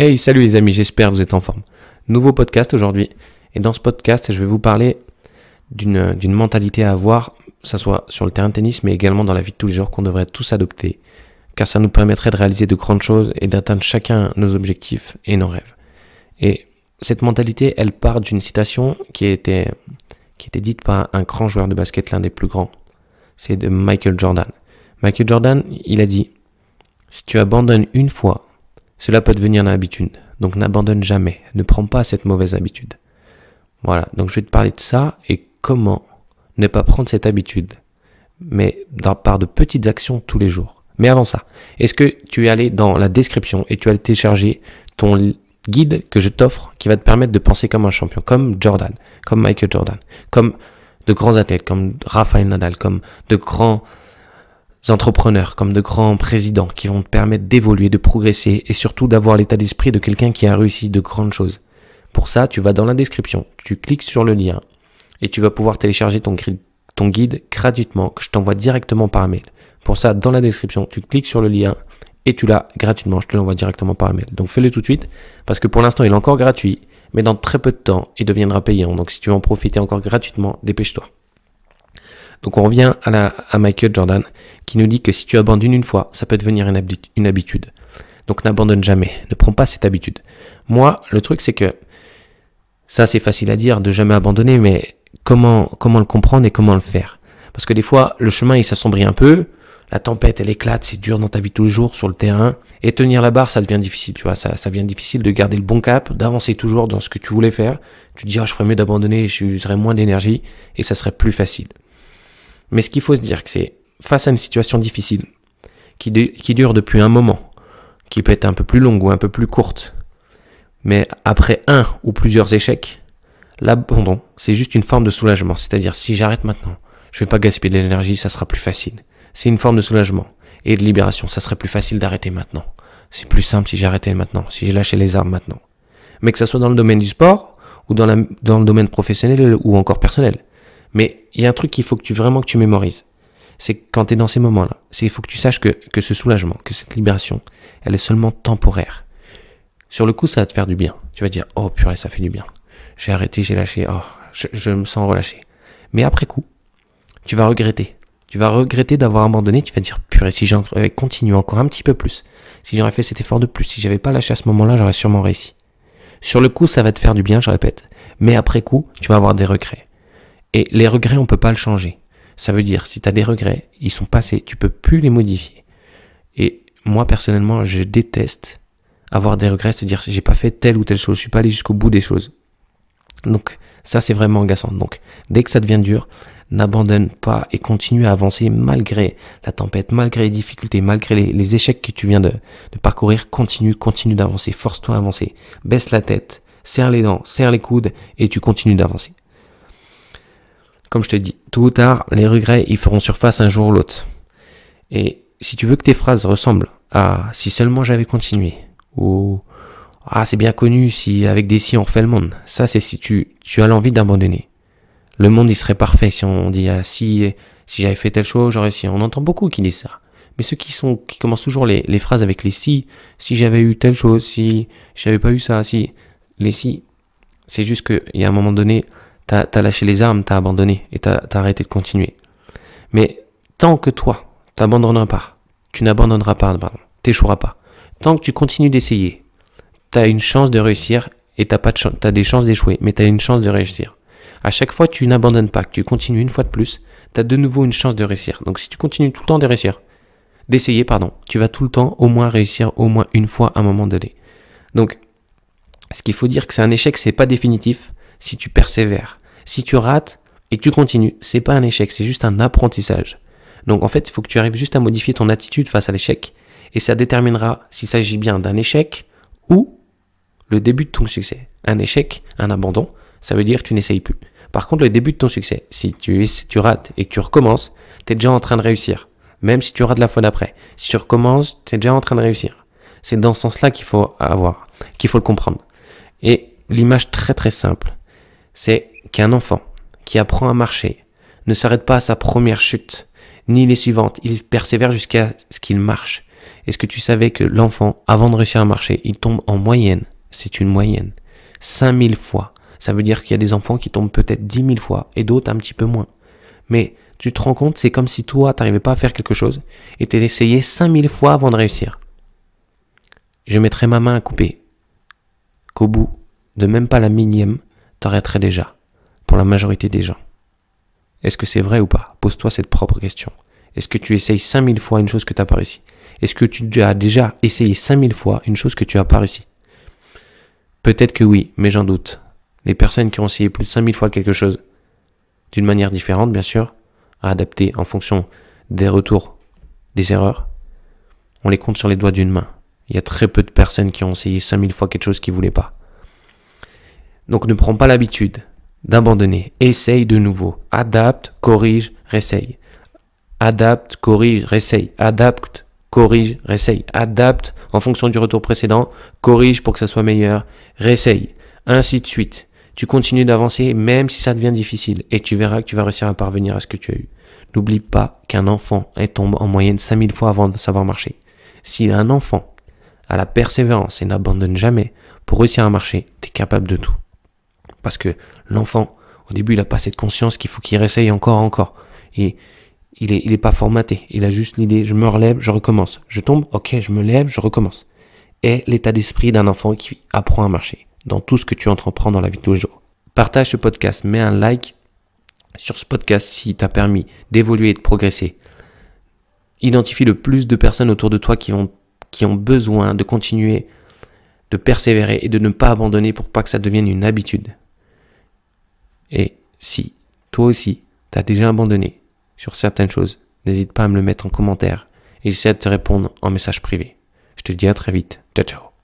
Hey, salut les amis, j'espère que vous êtes en forme. Nouveau podcast aujourd'hui. Et dans ce podcast, je vais vous parler d'une mentalité à avoir, que ce soit sur le terrain de tennis, mais également dans la vie de tous les jours, qu'on devrait tous adopter. Car ça nous permettrait de réaliser de grandes choses et d'atteindre chacun nos objectifs et nos rêves. Et cette mentalité, elle part d'une citation qui était dite par un grand joueur de basket, l'un des plus grands. C'est de Michael Jordan. Michael Jordan, il a dit « Si tu abandonnes une fois, cela peut devenir une habitude. Donc n'abandonne jamais. Ne prends pas cette mauvaise habitude. » Voilà, donc je vais te parler de ça et comment ne pas prendre cette habitude, mais par de petites actions tous les jours. Mais avant ça, est-ce que tu es allé dans la description et tu as téléchargé ton guide que je t'offre qui va te permettre de penser comme un champion, comme Jordan, comme Michael Jordan, comme de grands athlètes, comme Rafael Nadal, comme de grands entrepreneurs, comme de grands présidents qui vont te permettre d'évoluer, de progresser et surtout d'avoir l'état d'esprit de quelqu'un qui a réussi de grandes choses. Pour ça, tu vas dans la description, tu cliques sur le lien et tu vas pouvoir télécharger ton guide gratuitement que je t'envoie directement par mail. Pour ça, dans la description, tu cliques sur le lien et tu l'as gratuitement, je te l'envoie directement par mail. Donc fais-le tout de suite parce que pour l'instant, il est encore gratuit, mais dans très peu de temps, il deviendra payant. Donc si tu veux en profiter encore gratuitement, dépêche-toi. Donc on revient à Michael Jordan qui nous dit que si tu abandonnes une fois, ça peut devenir une habitude. Donc n'abandonne jamais, ne prends pas cette habitude. Moi, le truc c'est que ça c'est facile à dire de jamais abandonner, mais comment le comprendre et comment le faire? Parce que des fois, le chemin il s'assombrit un peu, la tempête elle éclate, c'est dur dans ta vie tous les jours sur le terrain, et tenir la barre ça devient difficile, tu vois, ça devient difficile de garder le bon cap, d'avancer toujours dans ce que tu voulais faire. Tu te dis, je ferais mieux d'abandonner, j'aurais moins d'énergie, et ça serait plus facile. Mais ce qu'il faut se dire, que c'est face à une situation difficile, qui dure depuis un moment, qui peut être un peu plus longue ou un peu plus courte, mais après un ou plusieurs échecs, l'abandon, c'est juste une forme de soulagement. C'est-à-dire, si j'arrête maintenant, je vais pas gaspiller de l'énergie, ça sera plus facile. C'est une forme de soulagement et de libération. Ça serait plus facile d'arrêter maintenant. C'est plus simple si j'arrêtais maintenant, si j'ai lâché les armes maintenant. Mais que ça soit dans le domaine du sport ou dans le domaine professionnel ou encore personnel. Mais il y a un truc qu'il faut que tu mémorises. C'est que quand tu es dans ces moments-là, il faut que tu saches que ce soulagement, que cette libération, elle est seulement temporaire. Sur le coup, ça va te faire du bien. Tu vas dire, oh purée, ça fait du bien. J'ai arrêté, j'ai lâché, oh, je me sens relâché. Mais après coup, tu vas regretter. Tu vas regretter d'avoir abandonné, tu vas dire, purée, si j'avais continué encore un petit peu plus, si j'aurais fait cet effort de plus, si j'avais pas lâché à ce moment-là, j'aurais sûrement réussi. Sur le coup, ça va te faire du bien, je répète. Mais après coup, tu vas avoir des regrets. Et les regrets, on peut pas le changer. Ça veut dire, si tu as des regrets, ils sont passés, tu peux plus les modifier. Et moi, personnellement, je déteste avoir des regrets, c'est-à-dire, j'ai pas fait telle ou telle chose, je suis pas allé jusqu'au bout des choses. Donc, ça, c'est vraiment agaçant. Donc, dès que ça devient dur, n'abandonne pas et continue à avancer malgré la tempête, malgré les difficultés, malgré les échecs que tu viens de parcourir. Continue d'avancer, force-toi à avancer. Baisse la tête, serre les dents, serre les coudes et tu continues d'avancer. Comme je te dis, tôt ou tard, les regrets, ils feront surface un jour ou l'autre. Et si tu veux que tes phrases ressemblent à « si seulement j'avais continué » ou « ah, c'est bien connu, si avec des si on refait le monde », ça c'est si tu as l'envie d'abandonner. Le monde, il serait parfait si on dit « ah, si j'avais fait telle chose, j'aurais si ». On entend beaucoup qui disent ça. Mais ceux qui commencent toujours les phrases avec les si j'avais eu telle chose, si j'avais pas eu ça, si. Les si, c'est juste qu'il y a un moment donné, t'as lâché les armes, t'as abandonné et t'as arrêté de continuer. Mais tant que toi, tu n'abandonneras pas, t'échoueras pas. Tant que tu continues d'essayer, tu as une chance de réussir et t'as des chances d'échouer, mais tu as une chance de réussir. À chaque fois que tu n'abandonnes pas, que tu continues une fois de plus, tu as de nouveau une chance de réussir. Donc si tu continues tout le temps d'essayer, tu vas tout le temps au moins réussir au moins une fois à un moment donné. Donc, ce qu'il faut dire que c'est un échec, c'est pas définitif si tu persévères. Si tu rates et que tu continues, c'est pas un échec, c'est juste un apprentissage. Donc en fait, il faut que tu arrives juste à modifier ton attitude face à l'échec et ça déterminera s'il s'agit bien d'un échec ou le début de ton succès. Un échec, un abandon, ça veut dire que tu n'essayes plus. Par contre, le début de ton succès, si tu rates et que tu recommences, tu es déjà en train de réussir. Même si tu rates la fois d'après. Si tu recommences, tu es déjà en train de réussir. C'est dans ce sens-là qu'il faut le comprendre. Et l'image très très simple, c'est qu'un enfant qui apprend à marcher ne s'arrête pas à sa première chute, ni les suivantes. Il persévère jusqu'à ce qu'il marche. Est-ce que tu savais que l'enfant, avant de réussir à marcher, il tombe en moyenne, c'est une moyenne, 5000 fois. Ça veut dire qu'il y a des enfants qui tombent peut-être 10 000 fois et d'autres un petit peu moins. Mais tu te rends compte, c'est comme si toi, tu n'arrivais pas à faire quelque chose et tu essayé 5000 fois avant de réussir. Je mettrais ma main à couper qu'au bout de même pas la millième, t'arrêterais déjà, pour la majorité des gens. Est-ce que c'est vrai ou pas? Pose-toi cette propre question. Est-ce que tu essayes 5000 fois une chose que tu n'as pas réussi? Est-ce que tu as déjà essayé 5000 fois une chose que tu n'as pas réussi? Peut-être que oui, mais j'en doute. Les personnes qui ont essayé plus de 5000 fois quelque chose, d'une manière différente, bien sûr, à adapter en fonction des retours, des erreurs, on les compte sur les doigts d'une main. Il y a très peu de personnes qui ont essayé 5000 fois quelque chose qu'ils ne voulaient pas. Donc ne prends pas l'habitude d'abandonner. Essaye de nouveau. Adapte, corrige, réessaye. Adapte, corrige, réessaye. Adapte, corrige, réessaye. Adapte en fonction du retour précédent. Corrige pour que ça soit meilleur. Réessaye. Ainsi de suite. Tu continues d'avancer même si ça devient difficile. Et tu verras que tu vas réussir à parvenir à ce que tu as eu. N'oublie pas qu'un enfant tombe en moyenne 5000 fois avant de savoir marcher. Si un enfant a la persévérance et n'abandonne jamais, pour réussir à marcher, tu es capable de tout. Parce que l'enfant, au début, il n'a pas cette conscience qu'il faut qu'il réessaye encore. Et il est pas formaté. Il a juste l'idée, je me relève, je recommence. Je tombe, ok, je me lève, je recommence. Et l'état d'esprit d'un enfant qui apprend à marcher dans tout ce que tu entreprends dans la vie de tous les jours. Partage ce podcast, mets un like sur ce podcast si t'a permis d'évoluer et de progresser. Identifie le plus de personnes autour de toi qui ont besoin de continuer, de persévérer et de ne pas abandonner pour pas que ça devienne une habitude. Et si toi aussi, tu as déjà abandonné sur certaines choses, n'hésite pas à me le mettre en commentaire et j'essaie de te répondre en message privé. Je te dis à très vite. Ciao, ciao.